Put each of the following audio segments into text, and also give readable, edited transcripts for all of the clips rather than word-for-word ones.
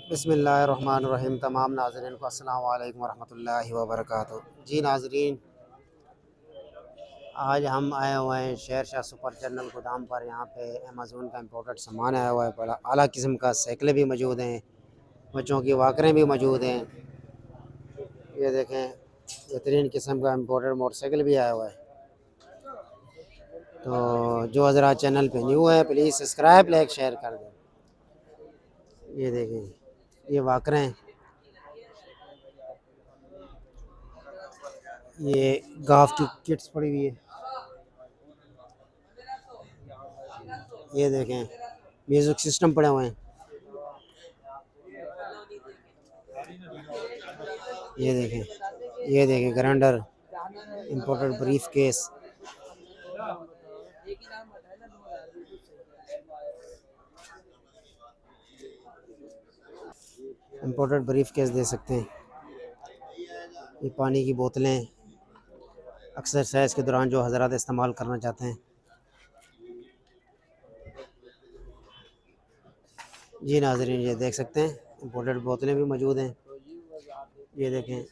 बिस्मिल्लाहिर्रहमानिर्रहीम। तमाम नाज़रीन को अस्सलाम वालेकुम वरहमतुल्लाहि वबरकातुहू। जी नाज़रीन, आज हम आए हुए हैं शेर शाह सुपर जनरल गोदाम पर। यहाँ पे अमेज़न का इम्पोर्टेड सामान आया हुआ है। बड़ा आला किस्म का साइकिलें भी मौजूद हैं, बच्चों की वॉकरें भी मौजूद हैं। ये देखें, बेहतरीन किस्म का इम्पोर्टेड मोटरसाइकिल भी आया हुआ है। तो जो हज़रात चैनल पे न्यू है प्लीज़ सब्सक्राइब लाइक शेयर कर दें। ये देखें, ये वॉकरें, ये गाफ की किट्स पड़ी हुई है। ये देखें, म्यूज़िक सिस्टम पड़े हुए हैं। ये देखें grinder, imported briefcase. Imported briefcase दे सकते हैं। ये पानी की बोतलें, एक्सरसाइज के दौरान जो हज़रात इस्तेमाल करना चाहते हैं। जी नाज़रीन, ये देख सकते हैं इम्पोर्टेड बोतलें भी मौजूद हैं। ये देखें,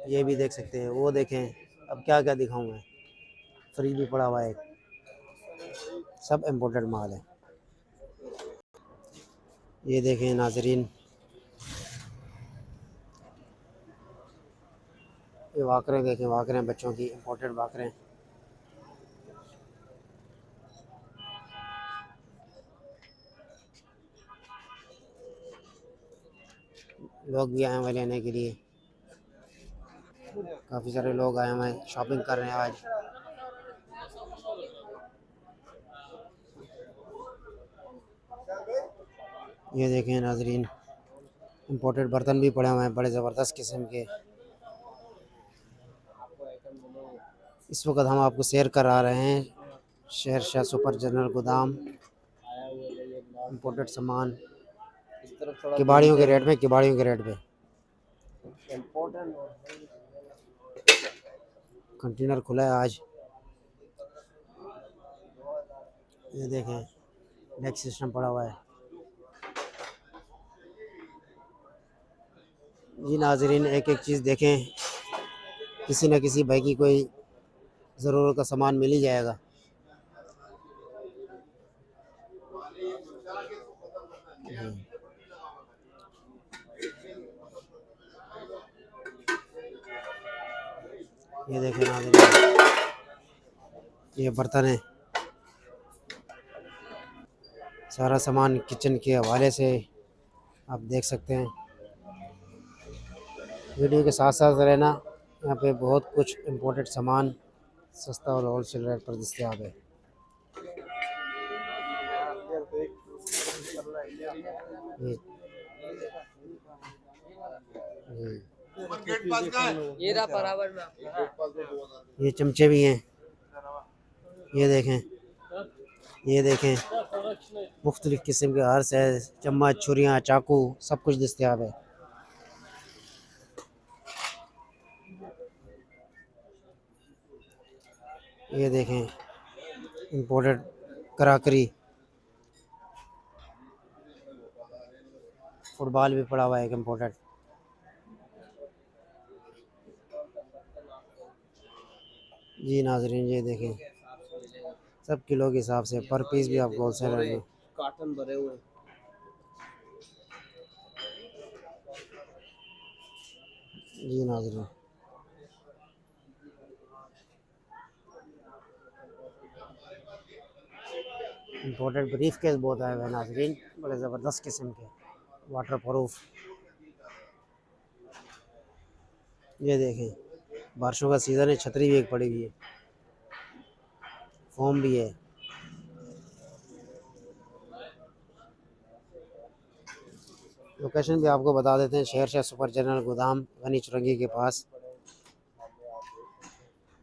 ये भी देख सकते हैं। वो देखें, अब क्या क्या दिखाऊं मैं। फ्रिज भी पड़ा हुआ है, सब इम्पोर्टेड माल है। ये देखें नाज़रीन, ये वाकरें देखें, वाकरें बच्चों की इम्पोर्टेड वाकरें। लोग भी आए हुए लेने के लिए, काफ़ी सारे लोग आए हुए हैं, शॉपिंग कर रहे हैं आज। ये देखें नाज़रीन, इम्पोर्टेड बर्तन भी पड़े हुए हैं बड़े ज़बरदस्त किस्म के। इस वक्त हम आपको शेयर करा रहे हैं शेर शाह सुपर जनरल गोदाम, इम्पोर्टेड सामान किबाड़ियों के रेट में, किबाड़ियों के रेट पे। कंटेनर खुला है आज। ये देखें, डेक सिस्टम पड़ा हुआ है। जी नाज़रीन, एक एक चीज़ देखें, किसी न किसी भाई की कोई ज़रूरत का सामान मिल ही जाएगा। ये देखें नाज़रीन, ये बर्तन है, सारा सामान किचन के हवाले से आप देख सकते हैं। वीडियो के साथ साथ रहना, यहाँ पे बहुत कुछ इम्पोर्टेड सामान सस्ता और होल सेल रेट पर दस्तयाब है। ये ये चमचे भी हैं। ये देखें, ये देखें, मुख्तलिफ़ किस्म के हर साइज़ चम्मच, छुरियाँ, चाकू सब कुछ दस्तयाब है। ये देखें, इम्पोर्टेड कराकरी, फुटबॉल भी पड़ा हुआ है एक इम्पोर्टेड। जी नाज़रीन, ये देखें, सब किलो के हिसाब से, पर पीस भी आपको होल सेल में कार्टन भरे हुए। जी नाज़रीन, इम्पोर्टेड ब्रीफ केस बहुत आए हुए हैं नाज़रीन, बड़े ज़बरदस्त किस्म के, वाटर प्रूफ। ये देखें, बारिशों का सीज़न है, छतरी भी एक पड़ी हुई है, फोम भी है। लोकेशन भी आपको बता देते हैं, शेर शाह सुपर जनरल गोदाम गनी चुरंगी के पास,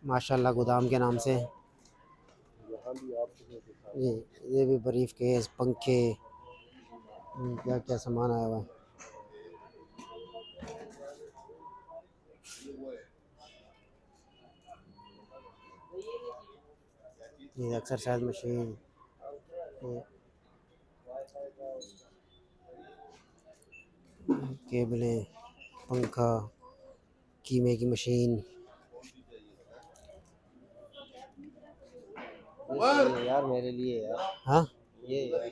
माशाल्लाह गोदाम के नाम से। जी, ये भी ब्रीफ केस, पंखे, क्या क्या सामान आया हुआ है। ये एक्सरसाइज मशीन, ये केबलें, पंखा, कीमे की मशीन। यार मेरे लिए यार हाँ, ये यार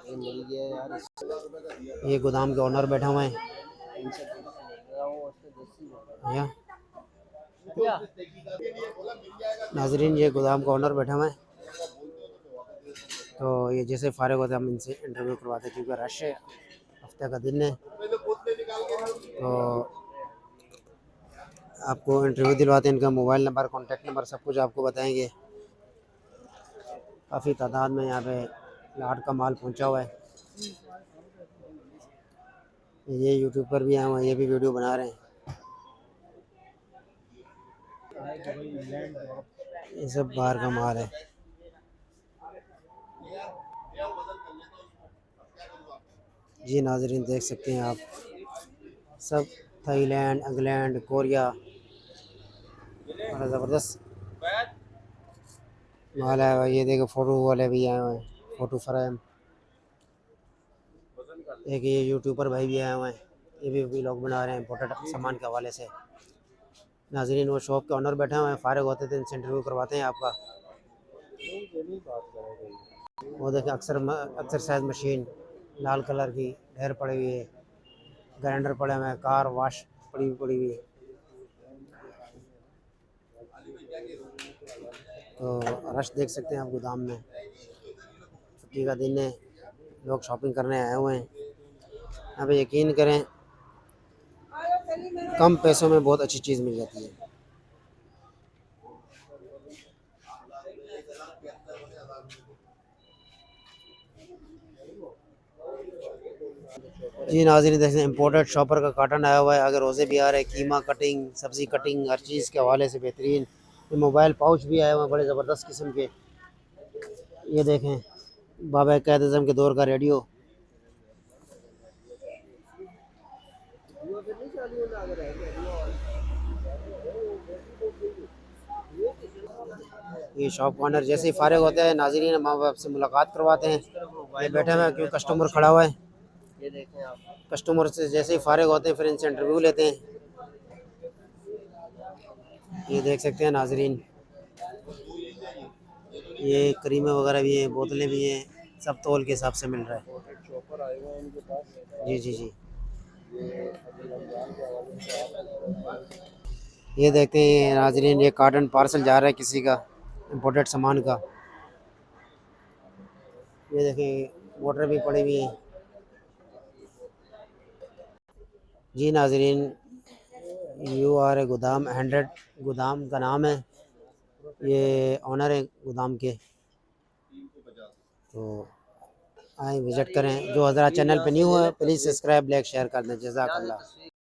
ये मिल गया यार ये गोदाम के ओनर बैठे हुए हैं इनसे वो उससे देसी या क्या नाजरीन, ये गोदाम का ओनर बैठे हुए हैं। तो ये जैसे फारिग होते हैं हम इनसे इंटरव्यू करवाते हैं, क्योंकि रश है, हफ्ते का दिन है। तो आपको इंटरव्यू दिलवाते हैं, इनका मोबाइल नंबर, कॉन्टैक्ट नंबर सब कुछ आपको बताएंगे। काफ़ी तादाद में यहाँ पे लाट का माल पहुँचा हुआ है। ये यूट्यूब पर भी आए हुए हैं, ये भी वीडियो बना रहे हैं। ये सब बाहर का माल है। जी नाजरीन, देख सकते हैं आप, सब थाईलैंड, इंग्लैंड, कोरिया, बड़ा ज़बरदस्त माल आया हुआ है। ये देखो फ़ोटो वाले भी आए हुए हैं, फ़ोटो फ्रेम। एक ये यूट्यूबर भाई भी आए हुए हैं, ये भी व्लॉग बना रहे हैं इम्पोर्टेड सामान के हवाले से। नाजरीन, वो शॉप के ऑनर बैठे हुए हैं, फारिग होते थे इनसे इंटरव्यू करवाते हैं आपका। वो देखें, अक्सर साइज मशीन लाल कलर की ढेर पड़ी हुई है, ग्राइंडर पड़े हुए हैं, कार वाश पड़ी हुई है। तो रश देख सकते हैं आप गोदाम में। छुट्टी का दिन है, लोग शॉपिंग करने आए हुए हैं। यहाँ पे यकीन करें, कम पैसों में बहुत अच्छी चीज़ मिल जाती है। जी नाज़रीन, देखें इम्पोर्टेड शॉपर का कार्टन आया हुआ है, आगे रोज़े भी आ रहे हैं, कीमा कटिंग, सब्ज़ी कटिंग, हर चीज़ के हवाले से बेहतरीन। ये मोबाइल पाउच भी आए हुए हैं बड़े ज़बरदस्त किस्म के। ये देखें, बाबा क़ायद आज़म के दौर का रेडियो। ये शॉप ऑनर जैसे ही फारिग होते हैं, नाज़रीन माँ बाप से मुलाकात करवाते हैं। ये बैठे हुए हैं, क्योंकि कस्टमर खड़ा हुआ है। ये देखें आप कस्टमर से जैसे ही फारिग होते हैं, फिर इनसे इंटरव्यू लेते हैं। ये देख सकते हैं नाज़रीन, ये करीमे वगैरह भी हैं, बोतलें भी हैं, सब तौल के हिसाब से मिल रहा है। चॉपर आए हुए हैं इनके पास जी जी जी। ये अभी रमजान के हवाले से ये देखते हैं नाज़रीन, ये कार्टन पार्सल जा रहा है किसी का इम्पोर्टेड सामान का। ये देखें, मोटर भी पड़ी हुई है। जी नाज़रीन, UR गोदाम 100 गोदाम का नाम है। ये ऑनर है गोदाम के। तो आए विज़िट करें। जो हज़रात चैनल पे न्यू है, प्लीज़ सब्सक्राइब, लाइक, शेयर कर दें। जज़ाकल्लाह।